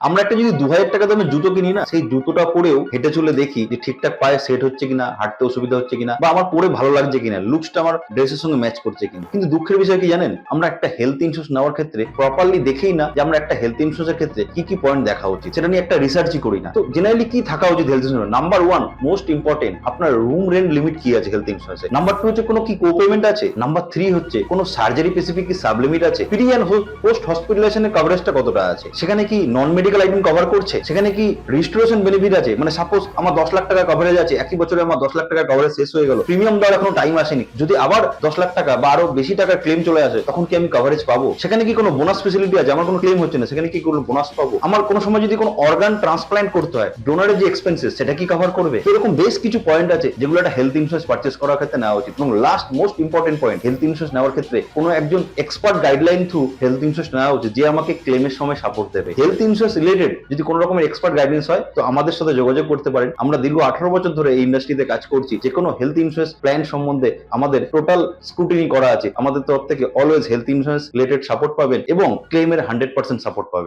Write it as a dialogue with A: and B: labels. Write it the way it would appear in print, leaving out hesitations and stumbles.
A: আমরা একটা যদি 2000 টাকা দামের জুতো কিনি না, সেই জুতোটা পরেও হেঁটে চলে দেখি যে ঠিকঠাক পায়ে সেট হচ্ছে কিনা, হাঁটতে অসুবিধা হচ্ছে কিনা, বা আমার পরে ভালো লাগছে কিনা, লুকসটা আমার ড্রেসের সঙ্গে ম্যাচ করছে কিনা। কিন্তু দুঃখের বিষয় কি জানেন, আমরা একটা হেলথ ইন্স্যুরেন্স নেওয়ার ক্ষেত্রে প্রপারলি দেখেই না যে আমরা একটা হেলথ ইন্স্যুরেন্সের ক্ষেত্রে কি কি পয়েন্ট দেখা উচিত, সেটা নিয়ে একটা রিসার্চই করি না। তো জেনারেলি কি থাকা উচিত health insurance? Number 1 most important, আপনার রুম রেন্ট লিমিট কি আছে হেলথ ইন্স্যুরেন্সে। নাম্বার 2 হচ্ছে কোনো কি কোপেমেন্ট আছে। নাম্বার 3 হচ্ছে কোনো সার্জারি স্পেসিফিক কি সাবলিমিট আছে। প্রি অ্যান্ড পোস্ট হসপিটালাইজেশনের কভারেজটা কতটা আছে, সেখানে কি নন মেডিকেল আইটেম কভার করছে, সেখানে কি রিস্টোরেশন বেনিফিট আছে। মানে সাপোজ আমার 10 লাখ টাকা কভারেজ আছে, একই বছরে আমার 10 লাখ টাকা কভারেজ শেষ হয়ে গেল, প্রিমিয়াম দেওয়ার এখনো টাইম আসেনি, যদি আবার 10 লাখ টাকা বা আরো বেশি টাকার ক্লেম চলে আসে, তখন কি আমি কভারেজ পাবো? সেখানে কি কোনো বোনাস ফেসিলিটি আছে, আমার কোনো ক্লেম হচ্ছে না, সেখানে কি কোনো বোনাস পাবো? আমার কোনো সময় যদি কোনো অর্গান ট্রান্সপ্লান্ট করতে হয়, ডোনারের যে এক্সপেন্সেস সেটা কি কভার করবে? এরকম বেশ কিছু পয়েন্ট আছে যেগুলো একটা হেলথ ইন্স্যুরেন্স পারচেস করার ক্ষেত্রে নেওয়া উচিত। এবং last most important point, health insurance নেওয়ার ক্ষেত্রে কোনো একজন expert guideline through health insurance নেওয়া উচিত, যে আমাকে ক্লেমের সময় সাপোর্ট দেবে। হেলথ ইন্স্যুরেন্স রিলেটেড যদি কোনো রকমের এক্সপার্ট গাইডেন্স হয়, তো আমাদের সাথে যোগাযোগ করতে পারেন। আমরা দীর্ঘ 18 বছর ধরে এই ইন্ডাস্ট্রিতে কাজ করছি। যে কোনো হেলথ ইন্স্যুরেন্স প্ল্যান সম্বন্ধে আমাদের টোটাল স্ক্রুটিনি করা আছে। আমাদের তরফ থেকে always health insurance related support পাবেন এবং ক্লেমের 100% সাপোর্ট পাবেন।